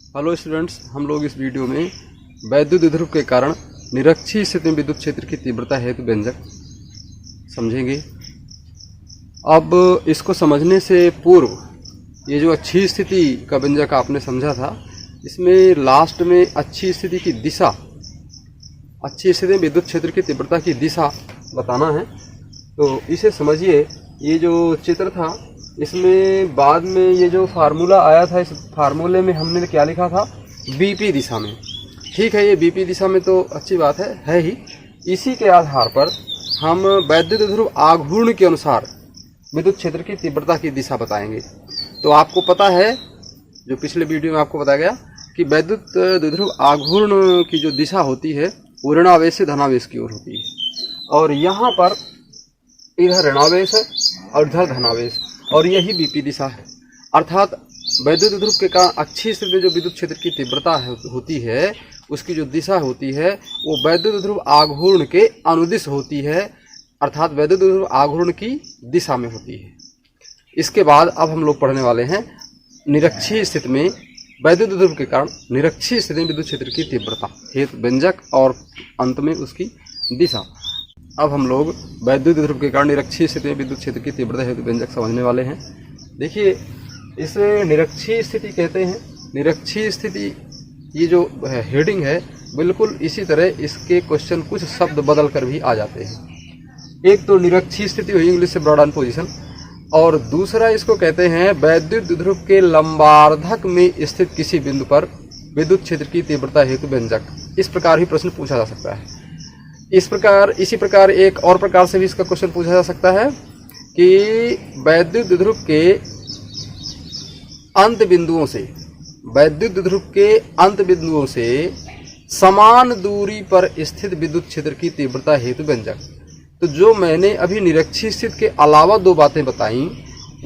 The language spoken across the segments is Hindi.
हेलो स्टूडेंट्स, हम लोग इस वीडियो में वैद्युत द्विध्रुव के कारण निरक्षीय स्थिति में विद्युत क्षेत्र की तीव्रता हेतु व्यंजक समझेंगे। अब इसको समझने से पूर्व ये जो अच्छी स्थिति का व्यंजक आपने समझा था, इसमें लास्ट में अच्छी स्थिति की दिशा, अच्छी स्थिति में विद्युत क्षेत्र की तीव्रता की दिशा बताना है। तो इसे समझिए, ये जो चित्र था इसमें बाद में ये जो फार्मूला आया था, इस फार्मूले में हमने क्या लिखा था, बीपी दिशा में। ठीक है, ये बीपी दिशा में तो अच्छी बात है ही। इसी के आधार पर हम वैद्युत द्विध्रुव आघूर्ण के अनुसार विद्युत क्षेत्र की तीव्रता की दिशा बताएंगे। तो आपको पता है, जो पिछले वीडियो में आपको बताया गया कि वैद्युत द्विध्रुव आघूर्ण की जो दिशा होती है वो ऋणावेश से धनावेश की ओर होती है, और यहाँ पर इधर ऋणावेश है और इधर धनावेश, और यही बीपी दिशा है। अर्थात वैद्युत द्विध्रुव के कारण अच्छी स्थिति में जो विद्युत क्षेत्र की तीव्रता होती है, उसकी जो दिशा होती है वो वैद्युत द्विध्रुव आघूर्ण के अनुदिश होती है, अर्थात वैद्युत द्विध्रुव आघूर्ण की दिशा में होती है। इसके बाद अब हम लोग पढ़ने वाले हैं निरक्षीय स्थिति में वैद्युत द्विध्रुव के कारण निरक्षीय स्थिति में विद्युत क्षेत्र की तीव्रता हेतु व्यंजक और अंत में उसकी दिशा। अब हम लोग वैद्युत द्विध्रुव के कारण निरक्षीय स्थिति में विद्युत क्षेत्र की तीव्रता हेतु व्यंजक समझने वाले हैं। देखिए, इसे निरक्षीय स्थिति कहते हैं। निरक्षीय स्थिति, ये जो हेडिंग है, बिल्कुल इसी तरह इसके क्वेश्चन कुछ शब्द बदल कर भी आ जाते हैं। एक तो निरक्षीय स्थिति हुई इंग्लिश से ब्रॉड ऑन पोजीशन, और दूसरा इसको कहते हैं वैद्युत द्विध्रुव के लंबार्धक में स्थित किसी बिंदु पर विद्युत क्षेत्र की तीव्रता हेतु व्यंजक। इस प्रकार भी प्रश्न पूछा जा सकता है। इसी प्रकार एक और प्रकार से भी इसका क्वेश्चन पूछा जा सकता है कि वैद्युत द्विध्रुव के अंत बिंदुओं से समान दूरी पर स्थित विद्युत क्षेत्र की तीव्रता हेतु व्यंजक। तो जो मैंने अभी निरक्षीय स्थिति के अलावा दो बातें बताई,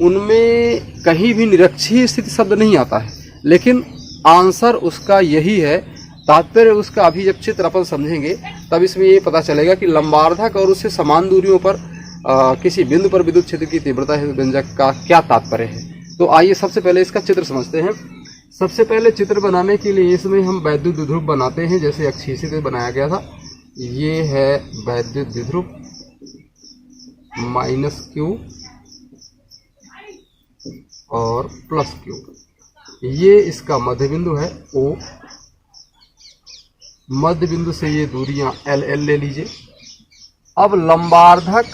उनमें कहीं भी निरक्षीय स्थिति शब्द नहीं आता है, लेकिन आंसर उसका यही है। तात्पर्य उसका अभी जब चित्र अपन समझेंगे तब इसमें ये पता चलेगा कि लंबार्धक और उससे समान दूरियों पर किसी बिंदु पर विद्युत क्षेत्र की तीव्रता हेतु व्यंजक का क्या तात्पर्य है। तो आइए सबसे पहले इसका चित्र समझते हैं। सबसे पहले चित्र बनाने के लिए इसमें हम वैद्युत द्विध्रुव बनाते हैं, जैसे अक्षीय स्थिति बनाया गया था। ये है वैद्युत द्विध्रुव माइनस क्यू और प्लस क्यू। ये इसका मध्य बिंदु है O। मध्य बिंदु से ये दूरियां L ले लीजिए। अब लंबार्धक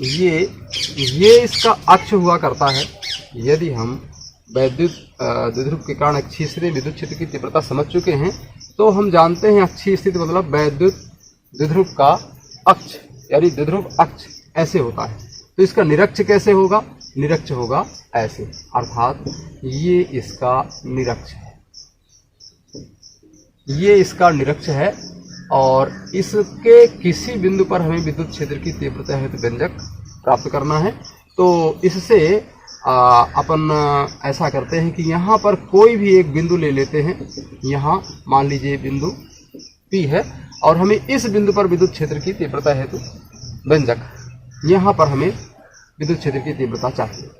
ये इसका अक्ष हुआ करता है। यदि हम वैद्युत द्विध्रुव के कारण अक्षीय स्थिति विद्युत क्षेत्र की तीव्रता समझ चुके हैं, तो हम जानते हैं अक्षीय स्थिति मतलब वैद्युत द्विध्रुव का अक्ष, यानी द्विध्रुव अक्ष ऐसे होता है। तो इसका निरक्ष कैसे होगा? निरक्ष होगा ऐसे, अर्थात ये इसका निरक्ष है, ये इसका निरक्ष है, और इसके किसी बिंदु पर हमें विद्युत क्षेत्र की तीव्रता हेतु व्यंजक प्राप्त करना है। तो इससे अपन ऐसा करते हैं कि यहाँ पर कोई भी एक बिंदु ले लेते हैं। यहाँ मान लीजिए बिंदु P है, और हमें इस बिंदु पर विद्युत क्षेत्र की तीव्रता हेतु व्यंजक, यहाँ पर हमें विद्युत क्षेत्र की तीव्रता चाहिए।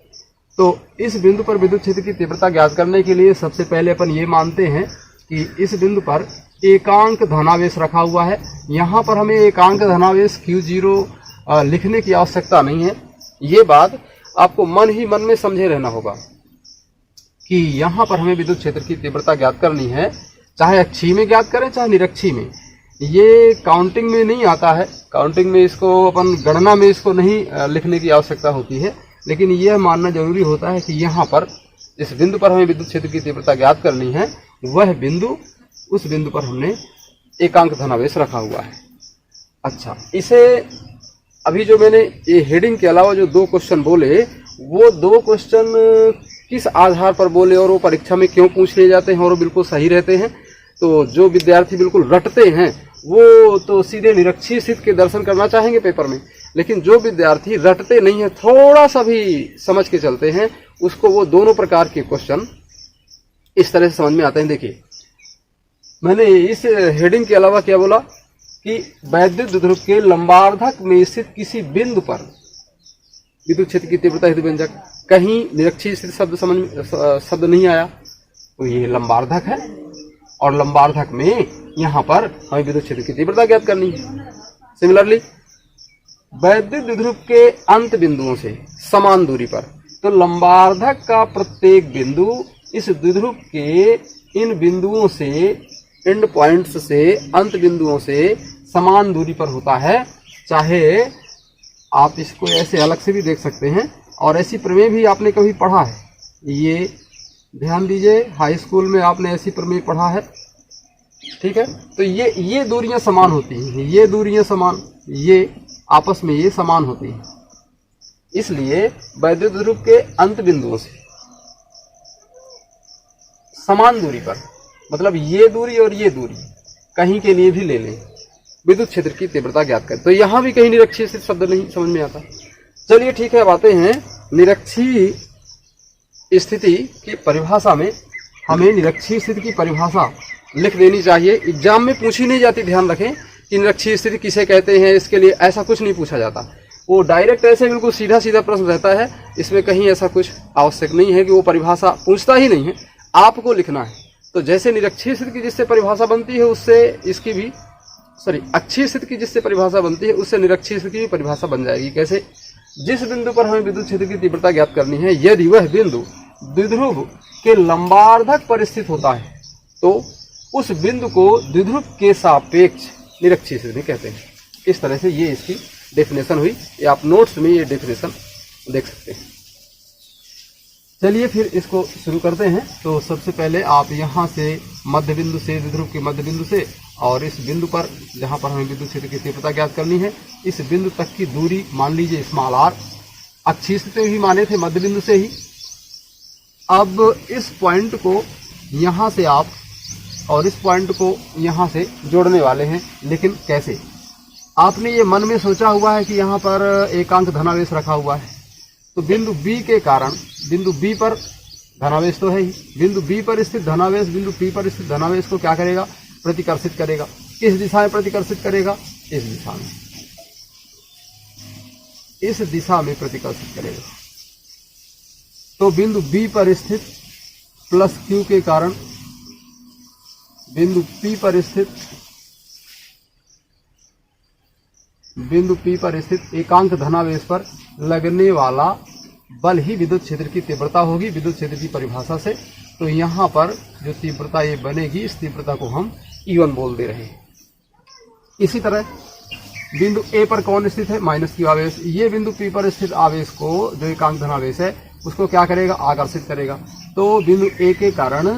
तो इस बिंदु पर विद्युत क्षेत्र की तीव्रता ज्ञात करने के लिए सबसे पहले अपन ये मानते हैं कि इस बिंदु पर एकांक धनावेश रखा हुआ है। यहाँ पर हमें एकांक धनावेश Q0 लिखने की आवश्यकता नहीं है। ये बात आपको मन ही मन में समझे रहना होगा कि यहाँ पर हमें विद्युत क्षेत्र की तीव्रता ज्ञात करनी है, चाहे अक्षीय में ज्ञात करें चाहे निरक्षीय में। ये काउंटिंग में नहीं आता है, काउंटिंग में इसको अपन गणना में इसको नहीं लिखने की आवश्यकता होती है, लेकिन यह मानना जरूरी होता है कि यहाँ पर जिस बिंदु पर हमें विद्युत क्षेत्र की तीव्रता ज्ञात करनी है, वह बिंदु, उस बिंदु पर हमने एकांक धनावेश रखा हुआ है। अच्छा, इसे अभी जो मैंने ये हेडिंग के अलावा जो दो क्वेश्चन बोले, वो दो क्वेश्चन किस आधार पर बोले और वो परीक्षा में क्यों पूछ लिए जाते हैं और वो बिल्कुल सही रहते हैं। तो जो विद्यार्थी बिल्कुल रटते हैं वो तो सीधे निरक्षीय स्थिति के दर्शन करना चाहेंगे पेपर में, लेकिन जो विद्यार्थी रटते नहीं है, थोड़ा सा भी समझ के चलते हैं, उसको वो दोनों प्रकार के क्वेश्चन इस तरह से समझ में आते हैं। देखिए, मैंने इस हेडिंग के अलावा क्या बोला कि वैद्युत द्विध्रुव के लंबार्धक में स्थित किसी बिंदु पर विद्युत क्षेत्र की तीव्रता हेतु व्यंजक, कहीं निरक्षीय स्थिति शब्द नहीं आया। तो ये लंबार्धक है और लंबार्धक में यहाँ पर हमें विद्युत क्षेत्र की तीव्रता ज्ञात करनी है। सिमिलरली वैद्युत द्विध्रुव के अंत बिंदुओं से समान दूरी पर, तो लंबार्धक का प्रत्येक बिंदु इस द्विध्रुव के इन बिंदुओं से, एंड पॉइंट्स से, अंत बिंदुओं से समान दूरी पर होता है। चाहे आप इसको ऐसे अलग से भी देख सकते हैं, और ऐसी प्रमेय भी आपने कभी पढ़ा है, ये ध्यान दीजिए, हाई स्कूल में आपने ऐसी प्रमेय पढ़ा है, ठीक है। तो ये दूरियां समान होती हैं, ये दूरियां समान, ये आपस में ये समान होती हैं। इसलिए वैद्युत द्विध्रुव के अंत बिंदुओं से समान दूरी पर, मतलब ये दूरी और ये दूरी कहीं के लिए भी ले लें, विद्युत क्षेत्र की तीव्रता ज्ञात करें। तो यहां भी कहीं निरक्षीय स्थिति शब्द नहीं समझ में आता। चलिए ठीक है, अब आते हैं निरक्षीय स्थिति की परिभाषा में। हमें निरक्षीय स्थिति की परिभाषा लिख देनी चाहिए, एग्जाम में पूछी नहीं जाती। ध्यान रखें कि निरक्षीय स्थिति किसे कहते हैं, इसके लिए ऐसा कुछ नहीं पूछा जाता। वो डायरेक्ट ऐसे बिल्कुल सीधा सीधा प्रश्न रहता है, इसमें कहीं ऐसा कुछ आवश्यक नहीं है कि वो परिभाषा पूछता ही नहीं है, आपको लिखना है। तो जैसे निरक्षीय स्थिति की जिससे परिभाषा बनती है, उससे इसकी भी अक्षीय स्थिति की जिससे परिभाषा बनती है, उससे निरक्षीय स्थिति की परिभाषा बन जाएगी। कैसे? जिस बिंदु पर हमें विद्युत क्षेत्र की तीव्रता ज्ञात करनी है, यदि वह बिंदु द्विध्रुव के लंबार्धक पर स्थित होता है, तो उस बिंदु को द्विध्रुव के सापेक्ष निरक्षीय स्थिति कहते हैं। इस तरह से ये इसकी डेफिनेशन हुई, ये आप नोट्स में ये डेफिनेशन देख सकते हैं। चलिए फिर इसको शुरू करते हैं। तो सबसे पहले आप यहाँ से मध्य बिंदु से, द्विध्रुव के मध्य बिंदु से, और इस बिंदु पर जहाँ पर हमें विद्युत क्षेत्र की तीव्रता ज्ञात करनी है, इस बिंदु तक की दूरी मान लीजिए स्मॉल r, अक्षीय स्थिति भी माने थे मध्य बिंदु से ही। अब इस पॉइंट को यहाँ से आप और इस पॉइंट को यहाँ से जोड़ने वाले हैं, लेकिन कैसे? आपने ये मन में सोचा हुआ है कि यहाँ पर एकांक धनावेश रखा हुआ है, तो बिंदु B के कारण, बिंदु B पर धनावेश तो है ही, बिंदु B पर स्थित धनावेश बिंदु P पर स्थित धनावेश को क्या करेगा? प्रतिकर्षित करेगा। किस दिशा में प्रतिकर्षित करेगा? इस दिशा में, इस दिशा में प्रतिकर्षित करेगा। तो बिंदु B पर स्थित प्लस Q के कारण बिंदु P पर स्थित एकांक धनावेश पर लगने वाला बल ही विद्युत क्षेत्र की तीव्रता होगी, विद्युत क्षेत्र की परिभाषा से। तो यहाँ पर जो तीव्रता ये बनेगी, इस तीव्रता को हम E1 बोल दे रहे हैं। इसी तरह बिंदु A पर कौन स्थित है? माइनस Q आवेश। ये बिंदु P पर स्थित आवेश को, जो एकांक धनावेश है, उसको क्या करेगा? आकर्षित करेगा। तो बिंदु A के कारण,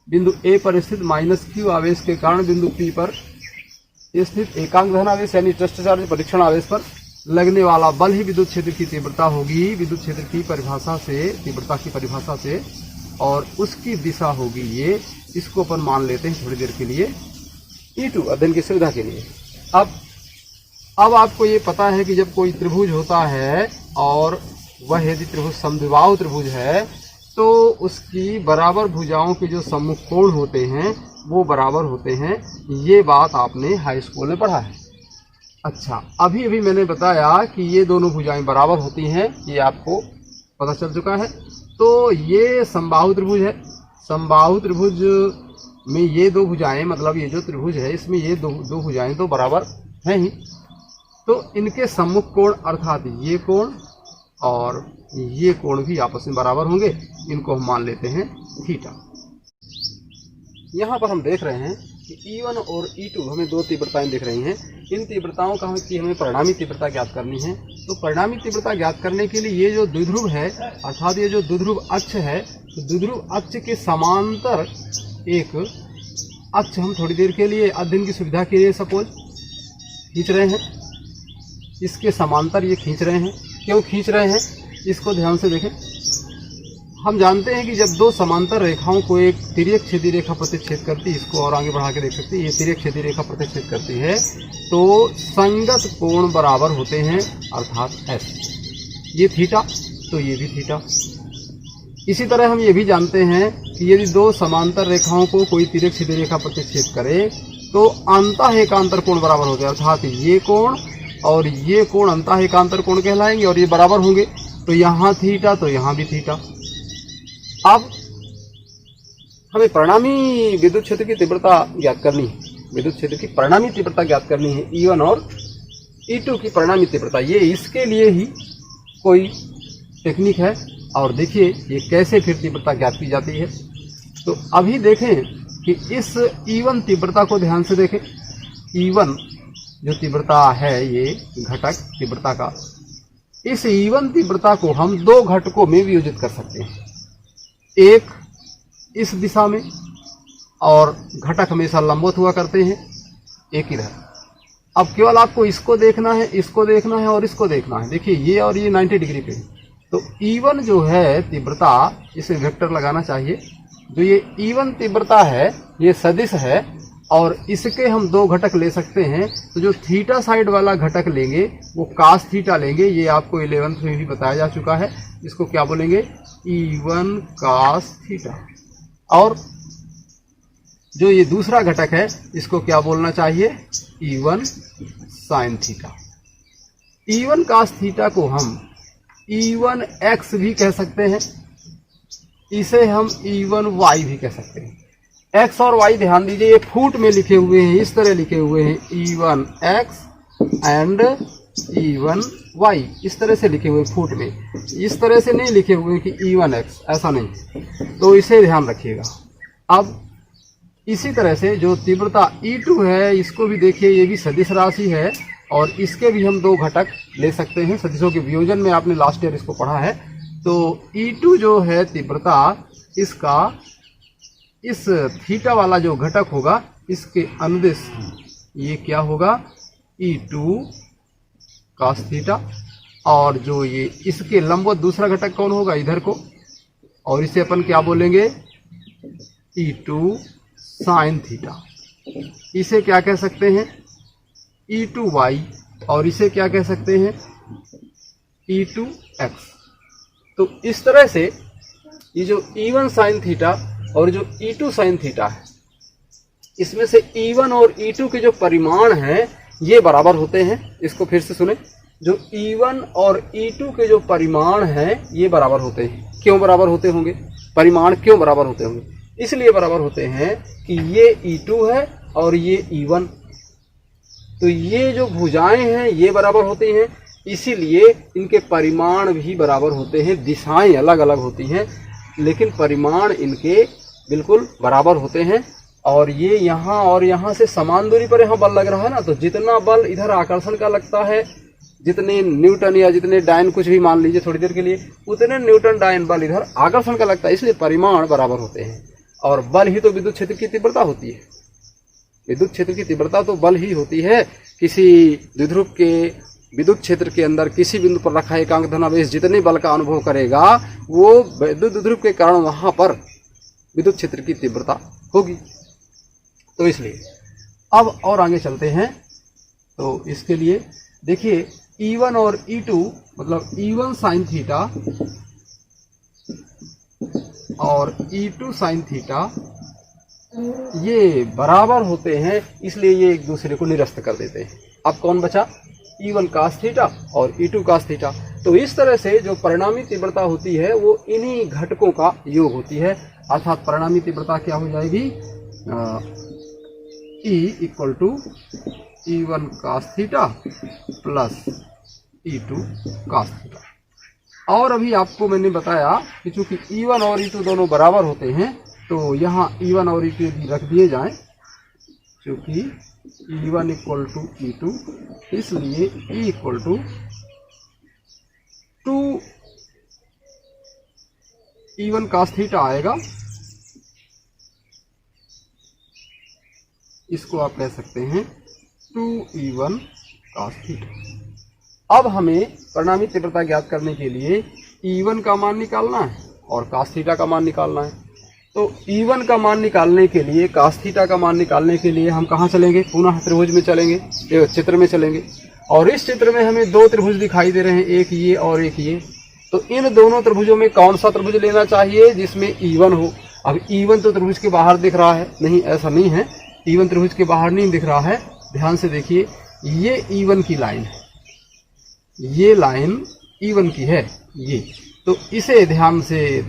बिंदु A पर स्थित माइनस Q आवेश के कारण बिंदु P पर स्थित एकांक धनावेश यानी ट्रस्ट चार्ज परीक्षण आवेश पर लगने वाला बल ही विद्युत क्षेत्र की तीव्रता होगी, विद्युत क्षेत्र की परिभाषा से, तीव्रता की परिभाषा से, और उसकी दिशा होगी ये। इसको अपन मान लेते हैं थोड़ी देर के लिए E2 अध्ययन की सुविधा के लिए। अब आपको ये पता है कि जब कोई त्रिभुज होता है और वह यदि त्रिभुज समद्विबाहु त्रिभुज है, तो उसकी बराबर भुजाओं के जो सम्मुख कोण होते हैं वो बराबर होते हैं। ये बात आपने हाई स्कूल में पढ़ा है। अच्छा, अभी अभी मैंने बताया कि ये दोनों भुजाएं बराबर होती हैं, ये आपको पता चल चुका है। तो ये समबाहु त्रिभुज है। समबाहु त्रिभुज में ये दो भुजाएं, मतलब ये जो त्रिभुज है इसमें ये दो भुजाएं तो बराबर हैं ही। तो इनके सम्मुख कोण अर्थात ये कोण और ये कोण भी आपस में बराबर होंगे। इनको हम मान लेते हैं थीटा। यहाँ पर हम देख रहे हैं कि E1 और E2 हमें दो तीव्रताएं दिख रही हैं। इन तीव्रताओं का हमें परिणामी तीव्रता ज्ञात करनी है। तो परिणामी तीव्रता ज्ञात करने के लिए ये जो द्विध्रुव है, अर्थात ये जो द्विध्रुव अक्ष है, तो द्विध्रुव अक्ष के समांतर एक अक्ष हम थोड़ी देर के लिए अध्ययन की सुविधा के लिए सपोज खींच रहे हैं। इसके समांतर ये खींच रहे हैं। क्यों खींच रहे हैं, इसको ध्यान से देखें। हम जानते हैं कि जब दो समांतर रेखाओं को एक तिर्यक छेदी रेखा प्रतिच्छेद करती है, इसको और आगे बढ़ा के देख सकते हैं, ये तिर्यक छेदी रेखा प्रतिच्छेद करती है, तो संगत कोण बराबर होते हैं, अर्थात S। ये थीटा, तो ये भी थीटा। इसी तरह हम ये भी जानते हैं कि यदि दो समांतर रेखाओं को कोई तिर्यक छेदी रेखा प्रतिच्छेद करे, तो अंतः एकांतर कोण बराबर होते हैं, अर्थात ये कोण और ये कोण अंतः एकांतर कोण कहलाएंगे और ये बराबर होंगे। तो यहाँ थीटा, तो यहाँ भी थीटा। अब हमें परिणामी विद्युत क्षेत्र की तीव्रता ज्ञात करनी है। विद्युत क्षेत्र की परिणामी तीव्रता ज्ञात करनी है, E1 और E2 की परिणामी तीव्रता। ये इसके लिए ही कोई टेक्निक है। और देखिए ये कैसे फिर तीव्रता ज्ञात की जाती है। तो अभी देखें कि इस E1 तीव्रता को ध्यान से देखें। E1 जो तीव्रता है, ये घटक तीव्रता का, इस E1 तीव्रता को हम दो घटकों में वियोजित कर सकते हैं, एक इस दिशा में, और घटक हमेशा लंबवत हुआ करते हैं, एक इधर। अब केवल आपको इसको देखना है, इसको देखना है और इसको देखना है। देखिए ये और ये 90 डिग्री पे है। तो E1 जो है तीव्रता, इसे वेक्टर लगाना चाहिए। जो ये E1 तीव्रता है ये सदिश है और इसके हम दो घटक ले सकते हैं। तो जो थीटा साइड वाला घटक लेंगे वो कास थीटा लेंगे। ये आपको 11th में भी बताया जा चुका है। इसको क्या बोलेंगे? E1 cos theta. और जो ये दूसरा घटक है इसको क्या बोलना चाहिए? E1 sine theta. E1 cos theta को हम E1 एक्स भी कह सकते हैं, इसे हम E1 वाई भी कह सकते हैं। एक्स और वाई ध्यान दीजिए, ये फुट में लिखे हुए हैं, इस तरह लिखे हुए हैं, E1 x and E1 Y, इस तरह से लिखे हुए फुट में। इस तरह से नहीं लिखे हुए कि E1 एक्स, ऐसा नहीं, तो इसे ध्यान रखिएगा। अब इसी तरह से जो तीव्रता E2 है, इसको भी देखिए, ये भी सदिश राशि है और इसके भी हम दो घटक ले सकते हैं। सदिशों के वियोजन में आपने लास्ट ईयर इसको पढ़ा है। तो E2 जो है तीव्रता, इसका इस थीटा वाला जो घटक होगा इसके अनुदिश ये क्या होगा? E2 cos theta. और जो ये इसके लंबवत दूसरा घटक कौन होगा? इधर को, और इसे अपन क्या बोलेंगे? E2 sine theta. इसे क्या कह सकते हैं? E2 Y. और इसे क्या कह सकते हैं? E2 x. तो इस तरह से ये जो E1 साइन थीटा और जो E2 साइन थीटा है, इसमें से E1 और E2 के जो परिमाण हैं ये बराबर होते हैं। इसको फिर से सुने, जो E1 और E2 के जो परिमाण हैं ये बराबर होते हैं। क्यों बराबर होते होंगे? परिमाण क्यों बराबर होते होंगे? इसलिए बराबर होते हैं कि ये E2 है और ये E1। तो ये जो भुजाएं हैं ये बराबर होती हैं, इसीलिए इनके परिमाण भी बराबर होते हैं। दिशाएं अलग अलग होती हैं लेकिन परिमाण इनके बिल्कुल बराबर होते हैं। और ये यहाँ और यहाँ से समान दूरी पर यहाँ बल लग रहा है ना, तो जितना बल इधर आकर्षण का लगता है, जितने न्यूटन या जितने डायन कुछ भी मान लीजिए थोड़ी देर के लिए, उतने न्यूटन डायन बल इधर आकर्षण का लगता है। इसलिए परिमाण बराबर होते हैं। और बल ही तो विद्युत क्षेत्र की तीव्रता होती है। विद्युत क्षेत्र की तीव्रता तो बल ही होती है। किसी द्विध्रुव के विद्युत क्षेत्र के अंदर किसी बिंदु पर रखा एकांक धनावेश जितने बल का अनुभव करेगा वो विद्युत द्विध्रुव के कारण वहां पर विद्युत क्षेत्र की तीव्रता होगी। तो इसलिए अब और आगे चलते हैं। तो इसके लिए देखिए E1 और E2 मतलब E1 साइन थीटा और E2 साइन थीटा ये बराबर होते हैं, इसलिए ये एक दूसरे को निरस्त कर देते हैं। अब कौन बचा? E1 cos थीटा और E2 cos थीटा। तो इस तरह से जो परिणामी तीव्रता होती है वो इन्हीं घटकों का योग होती है। अर्थात परिणामी तीव्रता क्या हो जाएगी? E equal to E1 cos theta plus E2 cos theta. और अभी आपको मैंने बताया कि चूंकि E1 और E2 दोनों बराबर होते हैं तो यहाँ E1 और E2 भी रख दिए जाएं। चूंकि E1 इक्वल टू E2, इसलिए E equal to 2 E1 cos theta आएगा। इसको आप कह सकते हैं 2 E1 cos थीटा। अब हमें परिणामी तीव्रता ज्ञात करने के लिए E1 का मान निकालना है और cos थीटा का मान निकालना है। तो E1 का मान निकालने के लिए, cos थीटा का मान निकालने के लिए हम कहाँ चलेंगे? पुनः त्रिभुज में चलेंगे, चित्र में चलेंगे। और इस चित्र में हमें दो त्रिभुज दिखाई दे रहे हैं, एक ये और एक ये। तो इन दोनों त्रिभुजों में कौन सा त्रिभुज लेना चाहिए जिसमें E1 हो? अब E1 तो त्रिभुज के बाहर दिख रहा है, नहीं ऐसा नहीं है, E1 त्रिभुज के बाहर नहीं दिख रहा है। ध्यान से देखिए, ये E1 की लाइन है, ये लाइन E1 की है ये। तो इसे ध्यान से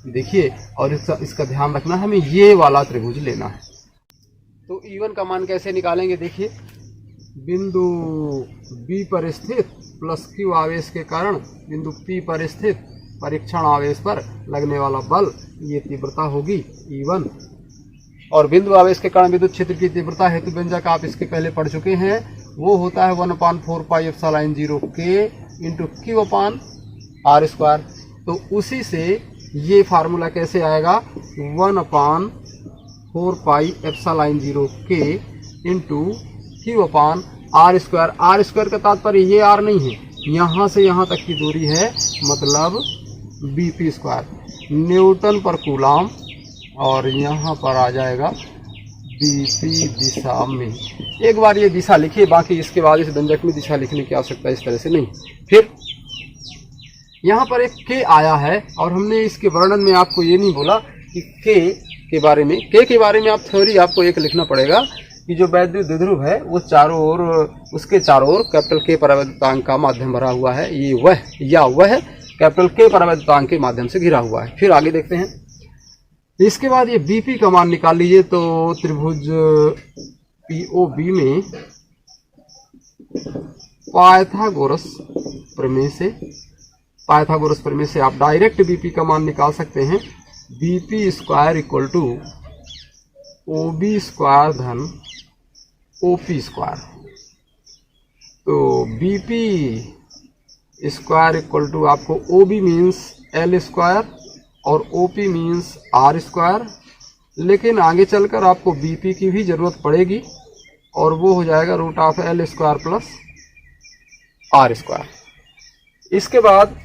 देखिए, और इसका ध्यान रखना है, हमें ये वाला त्रिभुज लेना है। तो E1 का मान कैसे निकालेंगे? देखिए, बिंदु B पर स्थित प्लस Q आवेश के कारण बिंदु P पर स्थित परीक्षण आवेश पर लगने वाला बल, ये तीव्रता होगी E1। और बिंदु आवेश के कारण विद्युत क्षेत्र की तीव्रता हेतु व्यंजक आप इसके पहले पढ़ चुके हैं, वो होता है 1/4πε0K इंटू Q/r²। तो उसी से ये फार्मूला कैसे आएगा? 1/4πε0K into Q/r²। r² का तात्पर्य ये r नहीं है, यहाँ से यहाँ तक की दूरी है, मतलब bp², न्यूटन पर कूलाम, और यहाँ पर आ जाएगा bp दिशा में। एक बार ये दिशा लिखिए, बाकी इसके बाद इस व्यंजक में दिशा लिखने की आवश्यकता इस तरह से नहीं। फिर यहाँ पर एक K आया है, और हमने इसके वर्णन में आपको ये नहीं बोला कि K के बारे में। K के बारे में आप थ्योरी आपको एक लिखना पड़ेगा कि जो वैद्युत द्विध्रुव है वो चारों ओर, उसके चारों ओर कैपिटल K परावैद्युतांक का माध्यम भरा हुआ है, ये वह कैपिटल K परावैद्युतांक के माध्यम से घिरा हुआ है। फिर आगे देखते हैं। इसके बाद ये BP का मान निकाल लीजिए। तो त्रिभुज POB में पाइथागोरस प्रमेय से आप डायरेक्ट BP का मान निकाल सकते हैं। BP² = OB² धन OP²। तो BP² आपको OB मीन्स L² और OP मीन्स R², लेकिन आगे चलकर आपको BP की भी जरूरत पड़ेगी, और वो हो जाएगा √L² + R²। इसके बाद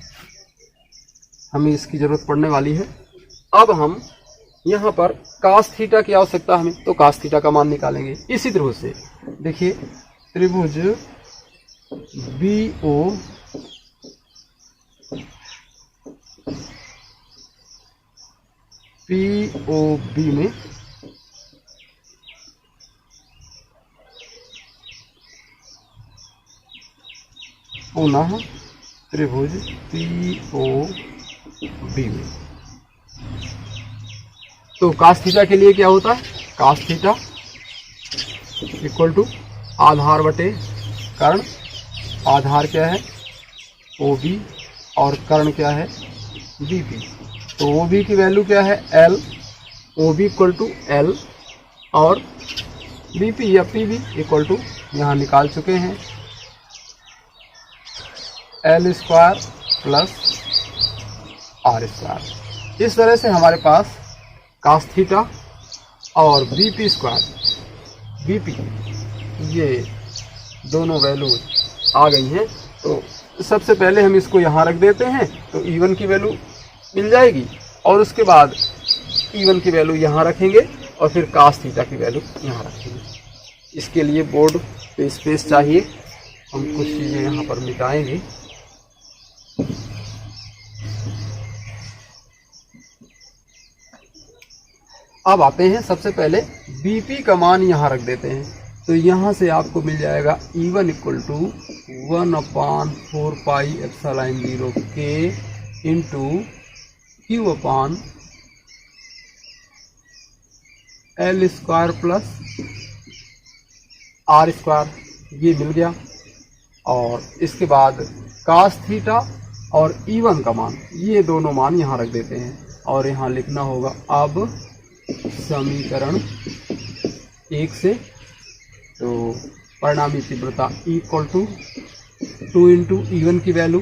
हमें इसकी जरूरत पड़ने वाली है। अब हम यहाँ पर cos थीटा की आवश्यकता हमें, तो cos थीटा का मान निकालेंगे इसी त्रिभुज से। देखिए, त्रिभुज POB में पुनः त्रिभुज POB में, तो cos थीटा के लिए क्या होता है? cos थीटा = आधार बटे कर्ण। आधार क्या है? OB, और कर्ण क्या है? BP। तो OB की वैल्यू क्या है? L। OB = L, और BP या PB = यहाँ निकाल चुके हैं, L² + R²। इस तरह से हमारे पास cos थीटा और BP ये दोनों वैल्यू आ गई हैं। तो सबसे पहले हम इसको यहाँ रख देते हैं, तो E1 की वैल्यू मिल जाएगी, और उसके बाद E1 की वैल्यू यहाँ रखेंगे, और फिर cos थीटा की वैल्यू यहाँ रखेंगे। इसके लिए बोर्ड पे स्पेस चाहिए, हम कुछ चीज़ें यहाँ पर मिटाएंगे। अब आते हैं, सबसे पहले BP का मान यहाँ रख देते हैं। तो यहाँ से आपको मिल जाएगा E1 = 1/4πε0K into Q/L² + R², ये मिल गया। और इसके बाद cos थीटा और E1 का मान, ये दोनों मान यहाँ रख देते हैं, और यहाँ लिखना होगा अब समीकरण 1 से। तो परिणामी तीव्रता = 2 इंटू E1 की value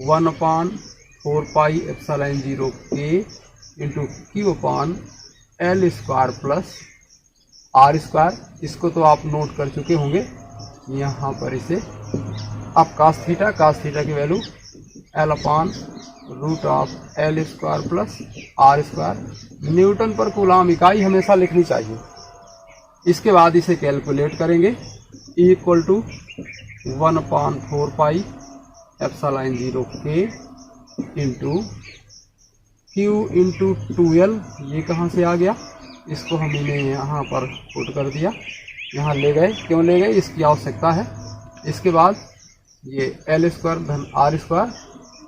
1/4πε0K into Q/L² + R²। इसको तो आप नोट कर चुके होंगे यहाँ पर इसे। अब cos थीटा की वैल्यू L/√L² + R²। न्यूटन पर कूलाम इकाई हमेशा लिखनी चाहिए। इसके बाद इसे कैलकुलेट करेंगे। E = 1/4πε0K into Q into 2L, ये कहाँ से आ गया? इसको हमने यहाँ पर पुट कर दिया, यहाँ ले गए। क्यों ले गए? इसकी आवश्यकता है। इसके बाद ये L² धन R²,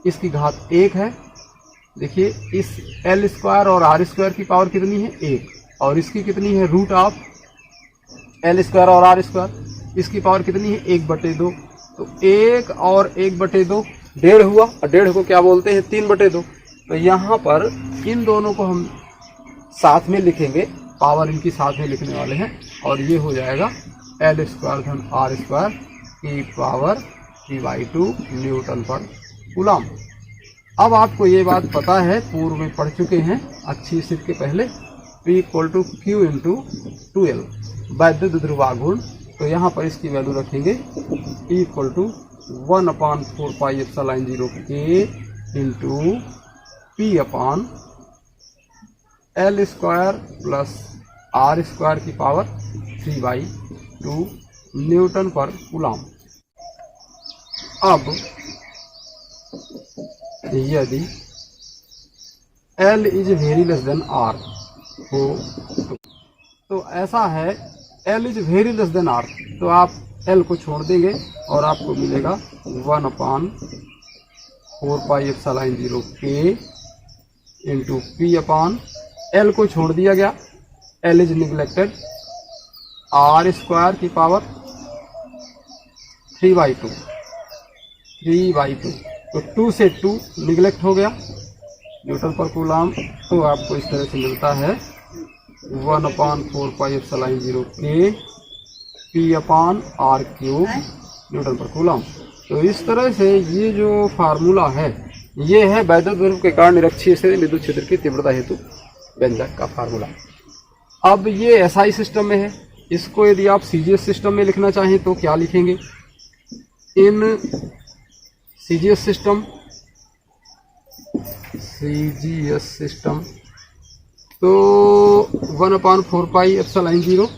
इसकी घात 1 है, देखिए इस एल स्क्वायर और आर स्क्वायर की पावर कितनी है 1, और इसकी कितनी है रूट ऑफ एल स्क्वायर और आर स्क्वायर, इसकी पावर कितनी है 1/2। तो 1 और 1/2 1.5 हुआ, और 1.5 को क्या बोलते हैं 3/2। तो यहाँ पर इन दोनों को हम साथ में लिखेंगे, पावर इनकी साथ में लिखने वाले हैं, और ये हो जाएगा एल स्क्वायर धन आर स्क्वायर की पावर 3/2 न्यूटन पर कूलम। अब आपको ये बात पता है, पूर्व में पढ़ चुके हैं अच्छी स्थिति के पहले, P = Q × 2L वैद्युत ध्रुवाघूर्ण। तो यहाँ पर इसकी वैल्यू रखेंगे P = 1/4πε0 K × P/L² + R² की पावर 3/2 न्यूटन पर कूलम। अब यदि L = R हो तो ऐसा है, L = R, तो आप L को छोड़ देंगे और आपको मिलेगा 1/4πε0 K × P/L को छोड़ दिया गया, L इज निगलेक्टेड, R² की पावर 3/2, तो 2 से 2 निगलेक्ट हो गया न्यूटन पर कूलम। तो आपको इस तरह से मिलता है 1/4πε0 K P/R³ न्यूटन पर कूलम। तो इस तरह से ये जो फार्मूला है, ये है वैद्युत ध्रुव के कारण निरक्षीय स्थिति विद्युत क्षेत्र की तीव्रता हेतु व्यंजक का फार्मूला। अब ये एसआई सिस्टम में है, इसको यदि आप सीजीएस सिस्टम में लिखना चाहें तो क्या लिखेंगे? इन सीजीएस सिस्टम तो 1/4πε0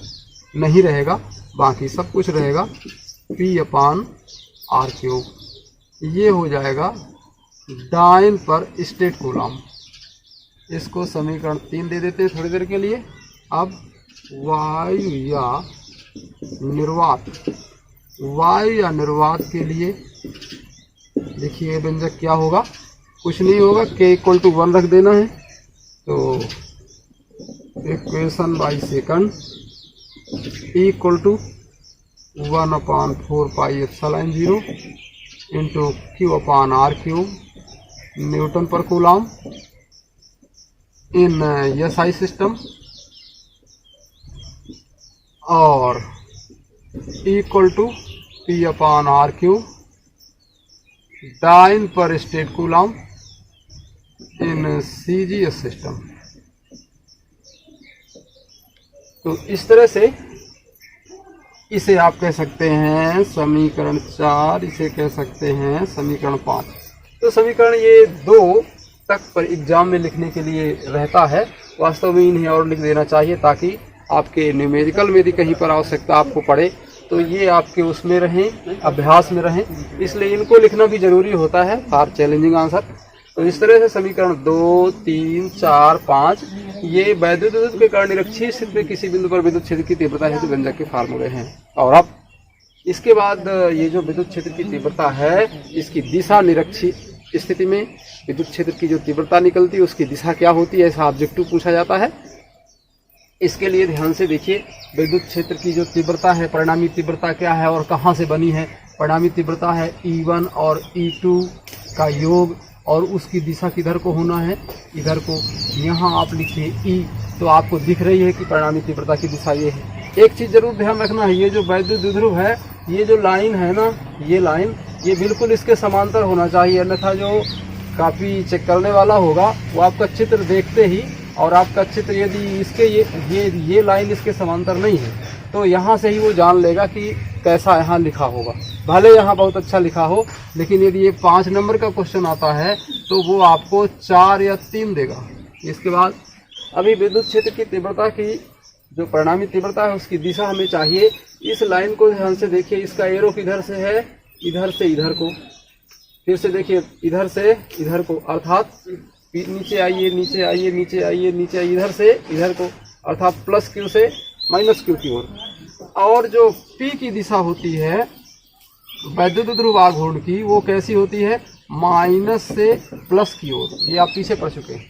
नहीं रहेगा, बाकी सब कुछ रहेगा P/R³। ये हो जाएगा डाइन पर स्टेट कूलम। इसको समीकरण 3 दे देते हैं थोड़ी देर के लिए। अब वायु या निर्वात के लिए देखिए व्यंजक क्या होगा, कुछ नहीं होगा, K = 1 रख देना है। तो equation by second E = 1/4πε0 × Q/R³ Newton पर कूलम इन एसआई सिस्टम, और E = P/R³ डाइन पर state coulomb in CGS system. तो इस तरह से इसे आप कह सकते हैं समीकरण 4, इसे कह सकते हैं समीकरण 5। तो समीकरण ये 2 तक पर एग्जाम में लिखने के लिए रहता है, वास्तव में इन्हें और लिख देना चाहिए ताकि आपके न्यूमेरिकल में यदि कहीं पर आवश्यकता आपको पड़े तो ये आपके उसमें रहें, अभ्यास में रहें, इसलिए इनको लिखना भी जरूरी होता है फॉर चैलेंजिंग आंसर। तो इस तरह से समीकरण 2, 3, 4, 5 ये वैद्युत ध्रुव के कारण निरक्षीय स्थिति में किसी बिंदु पर विद्युत क्षेत्र की तीव्रता हेतु व्यंजक के फार्मूले हैं। और अब इसके बाद ये जो विद्युत क्षेत्र की तीव्रता है, इसकी दिशा निरक्षीय स्थिति में विद्युत क्षेत्र की जो तीव्रता निकलती है उसकी दिशा क्या होती है, ऐसा ऑब्जेक्टिव पूछा जाता है। इसके लिए ध्यान से देखिए, विद्युत क्षेत्र की जो तीव्रता है, परिणामी तीव्रता क्या है और कहाँ से बनी है। परिणामी तीव्रता है E1 और E2 का योग, और उसकी दिशा किधर को होना है, इधर को। यहाँ आप लिखिए E, तो आपको दिख रही है कि परिणामी तीव्रता की दिशा ये है। एक चीज़ जरूर ध्यान रखना है, ये जो वैद्युत द्विध्रुव है, ये जो लाइन है ना, ये लाइन ये बिल्कुल इसके समांतर होना चाहिए, अन्यथा जो काफ़ी चेक करने वाला होगा वो आपका चित्र देखते ही, और आपका चित्र यदि इसके ये लाइन इसके समांतर नहीं है तो यहाँ से ही वो जान लेगा कि कैसा यहाँ लिखा होगा। भले यहाँ बहुत अच्छा लिखा हो, लेकिन यदि ये 5 नंबर का क्वेश्चन आता है तो वो आपको 4 या 3 देगा। इसके बाद अभी विद्युत क्षेत्र की तीव्रता की जो परिणामी तीव्रता है उसकी दिशा हमें चाहिए। इस लाइन को ध्यान से देखिए, इसका एरो किधर से है, इधर से इधर को। फिर से देखिए, इधर से इधर को, अर्थात नीचे आइए, नीचे आइए, नीचे आइए, नीचे आइए, इधर से इधर को, अर्थात +Q से -Q की ओर। और जो P की दिशा होती है वैद्युत ध्रुवाघूर्ण की, वो कैसी होती है, माइनस से प्लस की ओर, ये आप पीछे पढ़ चुके हैं।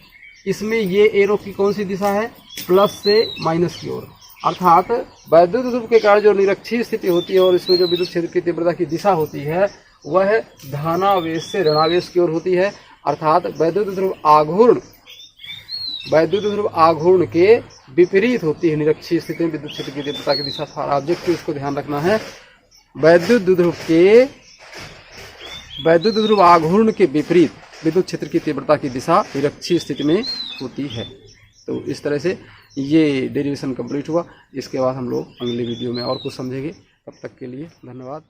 इसमें ये एरो की कौन सी दिशा है, प्लस से माइनस की ओर, अर्थात वैद्युत ध्रुव के कारण जो निरक्षीय स्थिति होती है और इसमें जो विद्युत क्षेत्र की तीव्रता की दिशा होती है वह धनावेश से ऋणावेश की ओर होती है। अर्थात वैद्युत ध्रुव आघूर्ण के विपरीत होती है निरक्षीय स्थिति में विद्युत क्षेत्र की तीव्रता की दिशा। सारा ऑब्जेक्टिव इसको ध्यान रखना है। वैद्युत ध्रुव आघूर्ण के विपरीत विद्युत क्षेत्र की तीव्रता की दिशा निरक्षीय स्थिति में होती है। तो इस तरह से ये डेरिवेशन कंप्लीट हुआ। इसके बाद हम लोग अगले वीडियो में और कुछ समझेंगे। तब तक के लिए धन्यवाद।